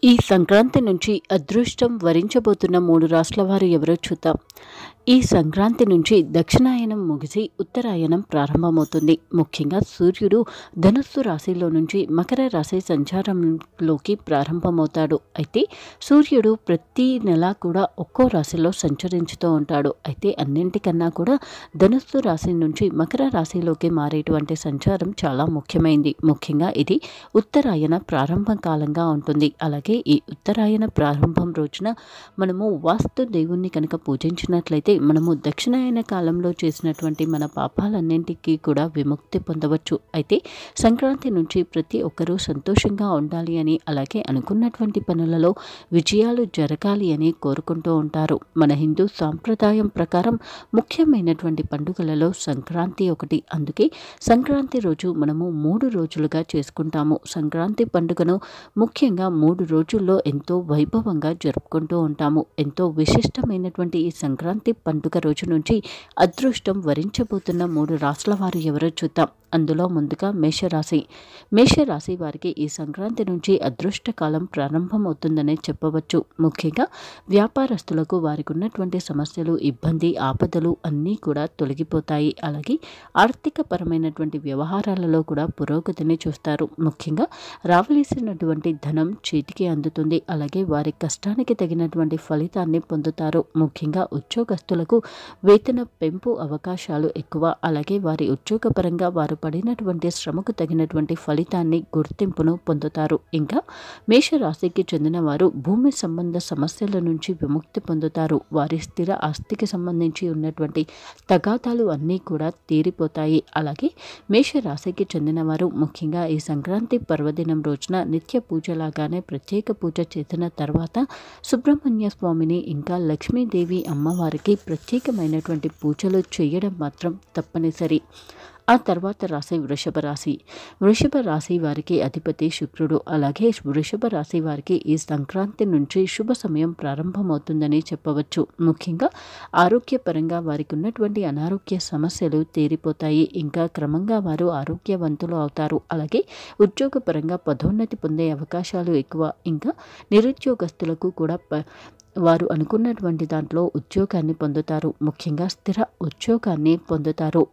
ఈ సంక్రాంతి నుంచి అదృష్టం వరించబోతున్న 3 రాష్ట్రాల వారు ఎవరో చూద్దాం. ఈ సంక్రాంతి నుంచి దక్షిణాయనం ముగిసి ఉత్తరాయణం ప్రారంభమవుతుంది. ముఖ్యంగా సూర్యుడు ధనుస్సు రాశిలో నుంచి మకర రాశి సంచారంలోకి ప్రారంభమవుతాడు. అయితే సూర్యుడు ప్రతి నెల కూడా ఒక్కో రాశిలో సంచరించుతూ ఉంటాడు. అయితే అన్నింటికన్నా కూడా ధనుస్సు రాశి నుంచి మకర రాశిలోకి మారేటువంటి సంచారం చాలా ముఖ్యమైనది. ముఖ్యంగా ఇది ఉత్తరాయణ ప్రారంభ కాలంగా ఉంటుంది. అలాగే ఈ ఉత్తరాయణ ప్రారంభం రోజున మనము వాస్తు దేవుణ్ణి కనుక పూజించినట్లయితే మనము దక్షిణాయన కాలంలో చేసినటువంటి మన పాపాలన్నింటికీ కూడా విముక్తి పొందవచ్చు. అయితే సంక్రాంతి నుంచి ప్రతి ఒక్కరూ సంతోషంగా ఉండాలి అని, అలాగే అనుకున్నటువంటి పనులలో విజయాలు జరగాలి అని కోరుకుంటూ ఉంటారు. మన హిందూ సాంప్రదాయం ప్రకారం ముఖ్యమైనటువంటి పండుగలలో సంక్రాంతి ఒకటి. అందుకే సంక్రాంతి రోజు మనము 3 రోజులుగా చేసుకుంటాము. సంక్రాంతి పండుగను ముఖ్యంగా 3 రోజుల్లో ఎంతో వైభవంగా జరుపుకుంటూ ఉంటాము. ఎంతో విశిష్టమైనటువంటి ఈ సంక్రాంతి పండుగ రోజు నుంచి అదృష్టం వరించబోతున్న 3 రాష్ట్రాల వారు ఎవరో చూద్దాం. అందులో ముందుగా మేషరాశి వారికి ఈ సంక్రాంతి నుంచి అదృష్టకాలం ప్రారంభమవుతుందనే చెప్పవచ్చు. ముఖ్యంగా వ్యాపారస్తులకు వారికి ఉన్నటువంటి సమస్యలు, ఇబ్బంది, ఆపదలు అన్నీ కూడా తొలగిపోతాయి. అలాగే ఆర్థిక పరమైనటువంటి వ్యవహారాలలో కూడా పురోగతిని చూస్తారు. ముఖ్యంగా రావలసినటువంటి ధనం చేతికి అందుతుంది. అలాగే వారి కష్టానికి తగినటువంటి ఫలితాన్ని పొందుతారు. ముఖ్యంగా ఉద్యోగస్తులకు వేతన పెంపు అవకాశాలు ఎక్కువ. అలాగే వారి ఉద్యోగపరంగా వారు పడినటువంటి శ్రమకు తగినటువంటి ఫలితాన్ని, గుర్తింపును పొందుతారు. ఇంకా మేషరాశికి చెందిన వారు భూమి సంబంధ సమస్యల నుంచి విముక్తి పొందుతారు. వారి స్థిర ఆస్తికి సంబంధించి ఉన్నటువంటి తగాదాలు అన్నీ కూడా తీరిపోతాయి. అలాగే మేషరాశికి చెందిన వారు ముఖ్యంగా ఈ సంక్రాంతి పర్వదినం రోజున నిత్య పూజలాగానే ప్రత్యేక పూజ చేసిన తర్వాత సుబ్రహ్మణ్య స్వామిని ఇంకా లక్ష్మీదేవి అమ్మవారికి ప్రత్యేకమైనటువంటి పూజలు చేయడం మాత్రం తప్పనిసరి. ఆ తర్వాత రాశి వృషభ రాశి వారికి అధిపతి శుక్రుడు. అలాగే వృషభ రాశి వారికి ఈ సంక్రాంతి నుంచి శుభ సమయం ప్రారంభమవుతుందని చెప్పవచ్చు. ముఖ్యంగా ఆరోగ్యపరంగా వారికి ఉన్నటువంటి అనారోగ్య సమస్యలు తీరిపోతాయి. ఇంకా క్రమంగా వారు ఆరోగ్యవంతులు అవుతారు. అలాగే ఉద్యోగపరంగా పదోన్నతి పొందే అవకాశాలు ఎక్కువ. ఇంకా నిరుద్యోగస్తులకు కూడా వారు అనుకున్నటువంటి దాంట్లో ఉద్యోగాన్ని పొందుతారు. ముఖ్యంగా స్థిర ఉద్యోగాన్ని పొందుతారు.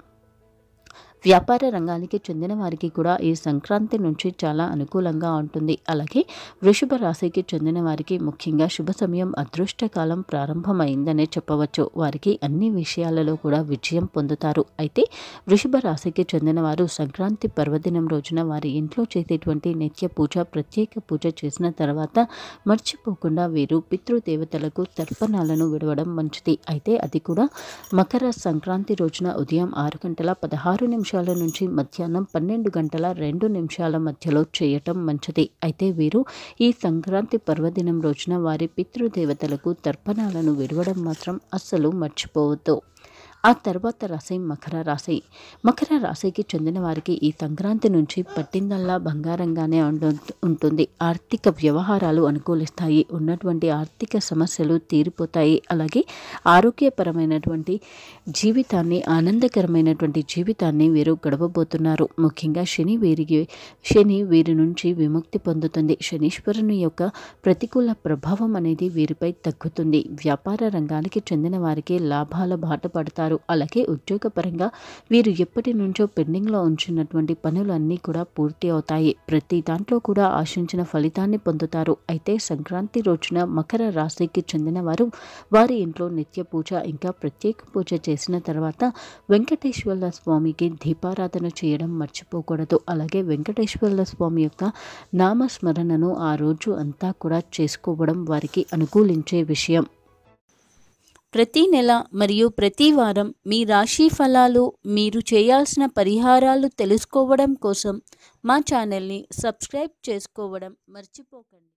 వ్యాపార రంగానికి చెందిన వారికి కూడా ఈ సంక్రాంతి నుంచి చాలా అనుకూలంగా ఉంటుంది. అలాగే వృషభ రాశికి చెందిన వారికి ముఖ్యంగా శుభ సమయం, అదృష్టకాలం ప్రారంభమైందనే చెప్పవచ్చు. వారికి అన్ని విషయాలలో కూడా విజయం పొందుతారు. అయితే వృషభ రాశికి చెందిన వారు సంక్రాంతి పర్వదినం రోజున వారి ఇంట్లో చేసేటువంటి నిత్య పూజ, ప్రత్యేక పూజ చేసిన తర్వాత మర్చిపోకుండా వీరు పితృదేవతలకు తర్పణాలను విడవడం మంచిది. అయితే అది కూడా మకర సంక్రాంతి రోజున ఉదయం 6:16 నుంచి మధ్యాహ్నం 12:02 మధ్యలో చేయటం మంచిది. అయితే వీరు ఈ సంక్రాంతి పర్వదినం రోజున వారి పితృదేవతలకు తర్పణాలను విడవడం మాత్రం అస్సలు మర్చిపోవద్దు. ఆ తర్వాత రాశి మకర రాశికి చెందిన వారికి ఈ సంక్రాంతి నుంచి పట్టిందల్లా బంగారంగానే ఉంటుంది. ఆర్థిక వ్యవహారాలు అనుకూలిస్తాయి. ఉన్నటువంటి ఆర్థిక సమస్యలు తీరిపోతాయి. అలాగే ఆరోగ్యపరమైనటువంటి జీవితాన్ని, ఆనందకరమైనటువంటి జీవితాన్ని వీరు గడపబోతున్నారు. ముఖ్యంగా శని వీరి నుంచి విముక్తి పొందుతుంది. శనీశ్వరుని యొక్క ప్రతికూల ప్రభావం అనేది వీరిపై తగ్గుతుంది. వ్యాపార రంగానికి చెందిన వారికి లాభాల బాట పడతారు. అలాగే ఉద్యోగపరంగా వీరు ఎప్పటి నుంచో పెండింగ్లో ఉంచినటువంటి పనులన్నీ కూడా పూర్తి అవుతాయి. ప్రతి దాంట్లో కూడా ఆశించిన ఫలితాన్ని పొందుతారు. అయితే సంక్రాంతి రోజున మకర రాశికి చెందిన వారు వారి ఇంట్లో నిత్య పూజ, ఇంకా ప్రత్యేక పూజ చేసిన తర్వాత వెంకటేశ్వర స్వామికి దీపారాధన చేయడం మర్చిపోకూడదు. అలాగే వెంకటేశ్వర స్వామి యొక్క నామస్మరణను ఆ రోజు అంతా కూడా చేసుకోవడం వారికి అనుకూలించే విషయం. ప్రతి నెల మరియు ప్రతి వారం మీ రాశి ఫలాలు, మీరు చేయాల్సిన పరిహారాలు తెలుసుకోవడం కోసం మా ఛానల్ని సబ్స్క్రైబ్ చేసుకోవడం మర్చిపోకండి.